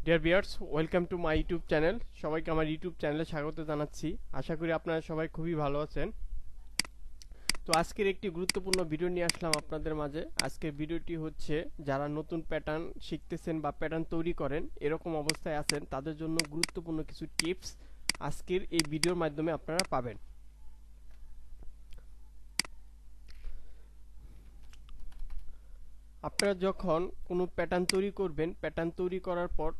Dear viewers, welcome to my YouTube channel. সবাইকে আমার YouTube চ্যানেলে স্বাগত জানাচ্ছি। আশা করি আপনারা সবাই খুবই ভালো আছেন। তো আজকের একটি গুরুত্বপূর্ণ ভিডিও নিয়ে আসলাম আপনাদের মাঝে। আজকের ভিডিওটি হচ্ছে যারা নতুন প্যাটার্ন শিখতেছেন বা প্যাটার্ন তৈরি করেন এরকম অবস্থায় আছেন তাদের জন্য গুরুত্বপূর্ণ কিছু টিপস আজকের এই ভিডিওর মাধ্যমে আপনারা পাবেন। আপনারা যখন কোনো প্যাটার্ন তৈরি করবেন, প্যাটার্ন তৈরি করার পর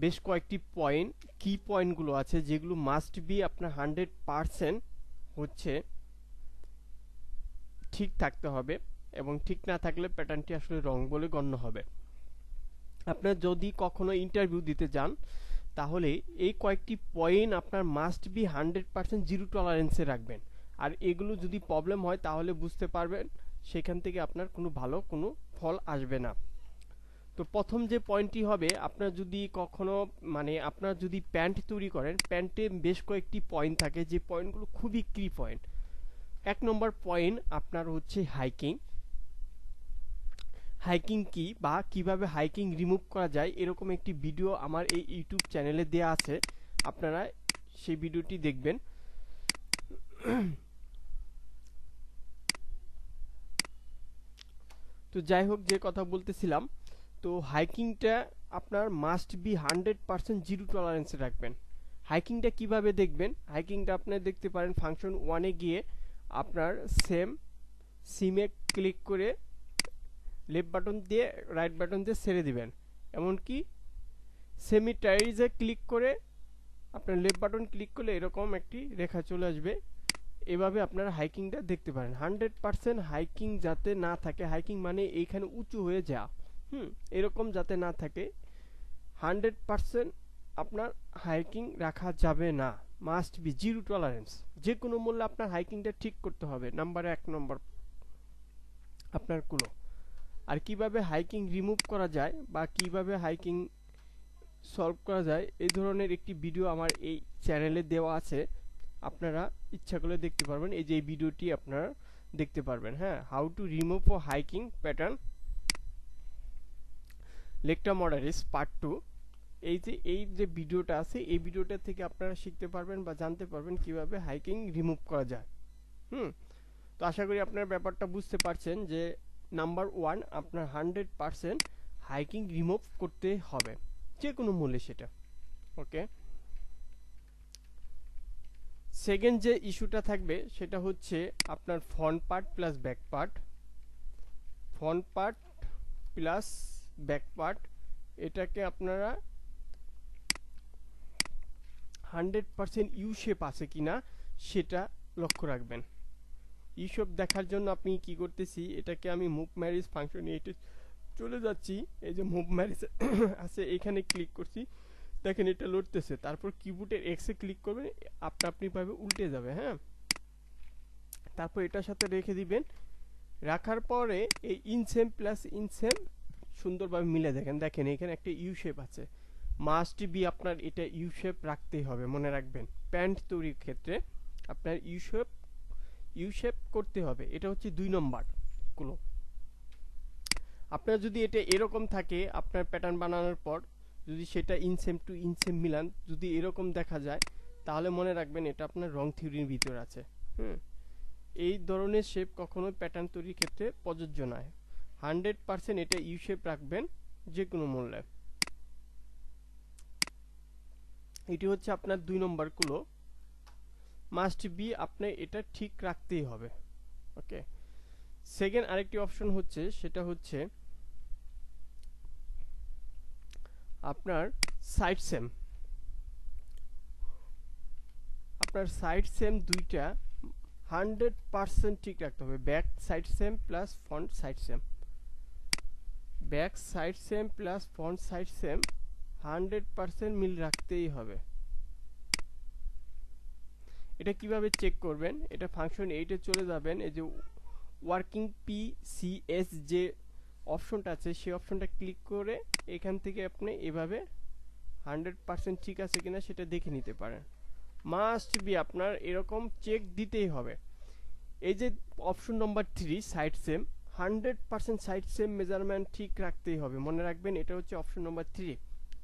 বেশ কয়েকটি পয়েন্ট, কি পয়েন্টগুলো আছে যেগুলো মাস্ট বি আপনার 100% হচ্ছে ঠিক থাকতে হবে, এবং ঠিক না থাকলে প্যাটার্নটি আসলে রং বলে গণ্য হবে। আপনার যদি কখনো ইন্টারভিউ দিতে যান তাহলে এই কয়েকটি পয়েন্ট আপনার মাস্ট বি 100% জিরো টলারেন্সে রাখবেন। আর এগুলো যদি প্রবলেম হয় তাহলে বুঝতে পারবেন সেখান থেকে আপনার কোনো ভালো কোনো ফল আসবে না। তো প্রথম যে পয়েন্টটি হবে, আপনার যদি কখনো আপনার যদি প্যান্ট তৈরি করেন, প্যান্টে বেশ কয়েকটি পয়েন্ট থাকে যে পয়েন্টগুলো খুবই কি পয়েন্ট। এক নম্বর পয়েন্ট আপনার হচ্ছে হাইকিং। হাইকিং কি বা কিভাবে হাইকিং রিমুভ করা যায় এরকম একটি ভিডিও আমার এই ইউটিউব চ্যানেলে দেয়া আছে, আপনারা সেই ভিডিওটি দেখবেন। তো যাই হোক, যে কথা বলতেছিলাম, তো হাইকিংটা আপনার মাস্ট বি 100% জিরো টলারেন্সে রাখবেন। হাইকিংটা কিভাবে দেখবেন? হাইকিংটা আপনি দেখতে পারেন ফাংশন ওয়ানে গিয়ে আপনার সিমে ক্লিক করে লেফট বাটন দিয়ে রাইট বাটন দিয়ে ছেড়ে দিবেন। এমনকি সেমিটাইজে ক্লিক করে আপনার লেফট বাটন ক্লিক করলে এরকম একটি রেখা চলে আসবে। এভাবে আপনারা হাইকিংটা দেখতে পারেন। 100% হাইকিং যাতে না থাকে, হাইকিং মানে এইখানে উঁচু হয়ে যাওয়া, এরকম যাতে না থাকে, 100% আপনার হাইকিং রাখা যাবে না। Must be zero tolerance. যে কোনো মূল্যে আপনার হাইকিংটা ঠিক করতে হবে। এক নম্বর আপনার কুলো। আর কিভাবে হাইকিং রিমুভ করা যায় বা কিভাবে হাইকিং সলভ করা যায় এই ধরনের একটি ভিডিও আমার এই চ্যানেলে দেওয়া আছে, আপনারা ইচ্ছা করলে দেখতে পারবেন। এই যে এই ভিডিওটি আপনারা দেখতে পারবেন। হ্যাঁ, হাউ টু রিমুভ ও হাইকিং প্যাটার্ন লেকটা মডারিস পার্ট 2। এই যে ভিডিওটা আছে, এই ভিডিওটা থেকে আপনারা শিখতে পারবেন বা জানতে পারবেন কিভাবে হাইকিং রিমুভ করা যায়। তো আশা করি আপনার ব্যাপারটা বুঝতে পারছেন যে নাম্বার 1 আপনার 100% হাইকিং রিমুভ করতে হবে, যে কোনো মূল্যে সেটা। ওকে, সেকেন্ড যে ইস্যুটা থাকবে সেটা হচ্ছে আপনার front part plus back part. Front part plus back part এটাকে আপনারা 100% ইউ শেপ আছে কিনা সেটা লক্ষ্য রাখবেন। ইউ শেপ দেখার জন্য আপনি কি করতেছি, এটাকে আমি মুভ ম্যারিজ ফাংশনে এটা চলে যাচ্ছি। এই যে মুভ ম্যারিজ আছে এখানে ক্লিক করছি, দেখেন এটা লড়তেছে। তারপর কিবোর্ডের এক্সে ক্লিক করবেন, আপনি ভাবে উল্টে যাবে। হ্যাঁ, তারপর এটার সাথে রেখে দিবেন। রাখার পরে এই ইনসেম প্লাস ইনসেম সুন্দরভাবে মিলে দেখেন এখানে একটা ইউ শেপ আছে। মাস্ট বি আপনার এটা ইউ শেপ রাখতেই হবে, মনে রাখবেন। প্যান্ট তৈরির ক্ষেত্রে আপনার ইউ শেপ করতে হবে। এটা হচ্ছে 2 নম্বর গুলো। আপনার যদি এটা এরকম থাকে, আপনার প্যাটার্ন বানানোর পর যদি সেটা ইনসেম টু ইনসেম মিলান যদি এরকম দেখা যায়, তাহলে মনে রাখবেন এটা আপনার রং থিওরির ভিতর আছে। এই ধরনের শেপ কখনো প্যাটার্ন তৈরির ক্ষেত্রে প্রযোজ্য নয়। 100% এটা ইউ শেপ রাখবেন যে কোনো মূল্যে। এটি হচ্ছে আপনার 2 নম্বর গুলো। মাস্ট বি আপনি এটা ঠিক রাখতেই হবে। ওকে, সেকেন্ড আরেকটি অপশন হচ্ছে, সেটা হচ্ছে আপনার সাইড সেম। আপনার সাইড সেম দুইটা 100% ঠিক রাখতে হবে। Back side same plus front side same. Back side same plus front side same 100% মিল রাখতেই হবে। এটা কিভাবে চেক করবেন? এটা ফাংশন 8 এ চলে যাবেন। এই যে ওয়ার্কিং পিসিএস যে অপশনটা আছে সেই অপশনটা ক্লিক করে এখান থেকে আপনি এভাবে 100% ঠিক আছে কিনা সেটা দেখে নিতে পারেন। মাস্ট বি আপনার এরকম চেক দিতেই হবে। এই যে option number 3 side same, 100% side same measurement ঠিক রাখতেই হবে, মনে রাখবেন। এটা হচ্ছে অপশন নম্বর 3।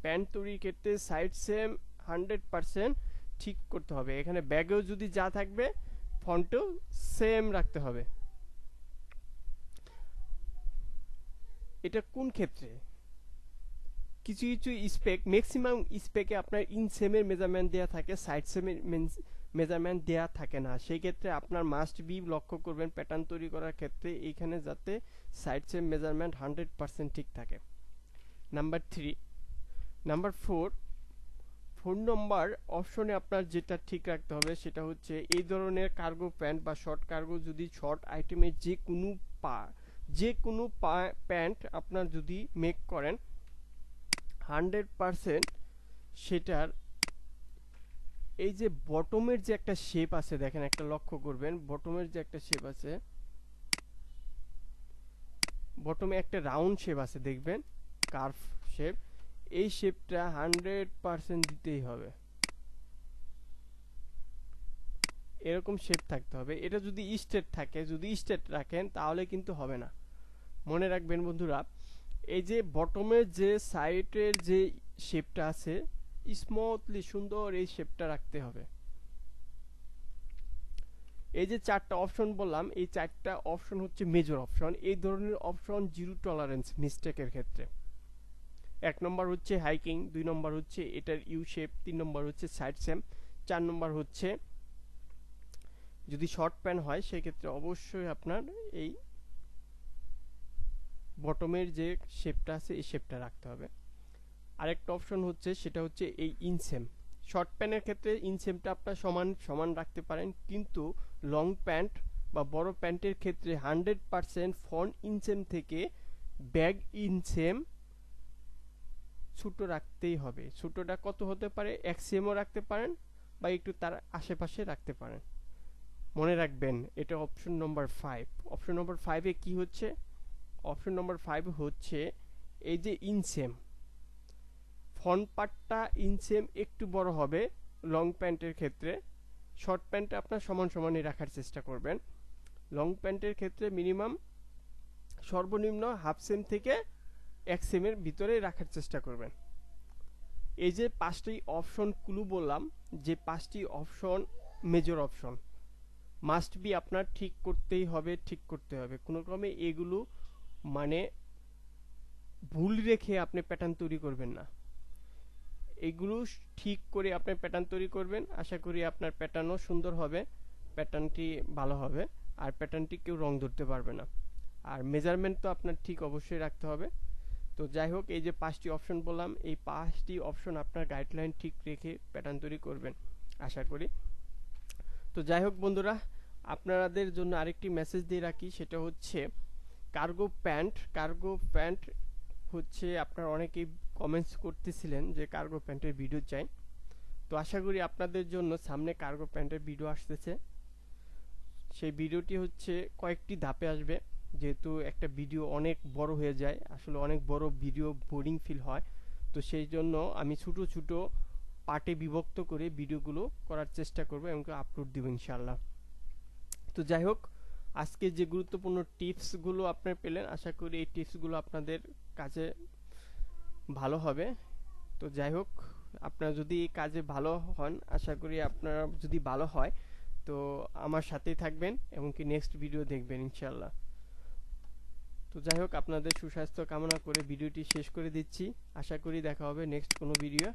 প্যান্ট তৈরির ক্ষেত্রে সাইড সেম 100% ঠিক করতে হবে। এখানে ব্যাগেও যদি যা থাকবে ফন্টেও সেম রাখতে হবে। এটা কোন ক্ষেত্রে? কিছু কিছু স্পেক, ম্যাক্সিমাম স্পেকে আপনার ইন সেমের মেজারমেন্ট দেওয়া থাকে, সাইড সেমের মেজারমেন্ট দেওয়া থাকে না। সেই ক্ষেত্রে আপনার মাস্ট বি লক্ষ্য করবেন প্যাটার্ন তৈরি করার ক্ষেত্রে এইখানে যাতে সাইড সেম মেজারমেন্ট 100% ঠিক থাকে। নাম্বার 3। নাম্বার 4 নম্বর অপশনে আপনার যেটা ঠিক রাখতে হবে সেটা হচ্ছে এই ধরনের কার্গো প্যান্ট বা শর্ট কার্গো, যদি শর্ট আইটেমের যে কোনো প্যান্ট আপনার যদি মেক করেন 100% সেটার এই যে বটমের যে একটা শেপ আছে, দেখেন একটা লক্ষ্য করবেন, বটমের যে একটা শেপ আছে, বটমে একটা রাউন্ড শেপ আছে দেখবেন, কার্ভ শেপ, এই শেপটা 100% দিতেই হবে। এরকম শেপ থাকতে হবে। এটা যদি স্ট্রেট থাকে, যদি স্ট্রেট রাখেন তাহলে কিন্তু হবে না। মনে রাখবেন বন্ধুরা, এই যে বটমের যে সাইডের যে শেপটা আছে স্মুথলি সুন্দর এই শেপটা রাখতে হবে। এই যে 4টা অপশন বললাম, এই 4টা অপশন হচ্ছে মেজর অপশন। এই ধরনের অপশন জিরো টলারেন্স মিস্টেকের ক্ষেত্রে। 1 নম্বর হচ্ছে হাইকিং, 2 নম্বর হচ্ছে এটার ইউ শেপ, 3 নম্বর হচ্ছে সাইড সেম, 4 নম্বর হচ্ছে যদি শর্ট প্যান্ট হয় সেক্ষেত্রে অবশ্যই আপনার এই বটমের যে শেপটা আছে এই শেপটা রাখতে হবে। আরেকটা অপশন হচ্ছে সেটা হচ্ছে এই ইনসেম। শর্ট প্যান্টের ক্ষেত্রে ইনসেমটা আপনার সমান রাখতে পারেন, কিন্তু লং প্যান্ট বা বড় প্যান্টের ক্ষেত্রে 100% ফ্রন্ট ইনসেম থেকে ব্যাক ইনসেম ছোট রাখতেই হবে। ছোটটা কত হতে পারে, 1 সেমও রাখতে পারেন বা একটু তার আশেপাশে রাখতে পারেন। মনে রাখবেন এটা অপশন নম্বর 5। অপশন নম্বর 5-এ কি হচ্ছে? অপশন নম্বর 5 হচ্ছে এই যে ইনসেম, ফ্রন্ট পার্টটা ইনসেম একটু বড় হবে লং প্যান্টের ক্ষেত্রে। শর্ট প্যান্টে আপনার সমানই রাখার চেষ্টা করবেন। লং প্যান্টের ক্ষেত্রে মিনিমাম সর্বনিম্ন হাফ সেম থেকে 1 সেমের ভিতরে রাখার চেষ্টা করবেন। এই যে 5টি অপশন ক্লু বললাম, যে 5টি option major option must be আপনার ঠিক করতেই হবে, ঠিক করতে হবে। কোনো ক্রমে এগুলো মানে ভুল রেখে আপনি প্যাটার্ন তৈরি করবেন না। এগুলো ঠিক করে আপনি প্যাটার্ন তৈরি করবেন। আশা করি আপনার প্যাটার্নও সুন্দর হবে, প্যাটার্নটি ভালো হবে, আর প্যাটার্নটি কেউ রং ধরতে পারবে না। আর মেজারমেন্ট তো আপনার ঠিক অবশ্যই রাখতে হবে। তো যাই হোক, এই যে 5টি অপশন বললাম, এই 5টি অপশন আপনার গাইডলাইন ঠিক রেখে প্যাটার্ন তৈরি করবেন আশা করি। তো যাই হোক বন্ধুরা, আপনাদের জন্য আরেকটি মেসেজ দিয়ে রাখি, সেটা হচ্ছে কার্গো প্যান্ট হচ্ছে আপনারা অনেকেই কমেন্টস করতেছিলেন যে কার্গো প্যান্টের ভিডিও চাই। তো আশা করি আপনাদের জন্য সামনে কার্গো প্যান্টের ভিডিও আসতেছে। সেই ভিডিওটি হচ্ছে কয়েকটি ধাপে আসবে, যেহেতু একটা ভিডিও অনেক বড় হয়ে যায়, আসলে অনেক বড় ভিডিও বোরিং ফিল হয়। তো সেই জন্য আমি ছোট ছোট পার্টে বিভক্ত করে ভিডিওগুলো করার চেষ্টা করব এবং আপলোড দিব ইনশাআল্লাহ। তো যাই হোক, আজকে যে গুরুত্বপূর্ণ টিপসগুলো আপনারা পেলেন, আশা করি এই টিপসগুলো আপনাদের কাজে ভালো হবে। তো যাই হোক, আপনারা যদি এই কাজে ভালো হন, আশা করি আপনারা যদি ভালো হয় তো আমার সাথেই থাকবেন এবং কি নেক্সট ভিডিও দেখবেন ইনশাআল্লাহ। তো যাই হোক, আপনাদের সুস্বাস্থ্য কামনা করে ভিডিওটি শেষ করে দিচ্ছি। আশা করি দেখা হবে নেক্সট কোনো ভিডিও।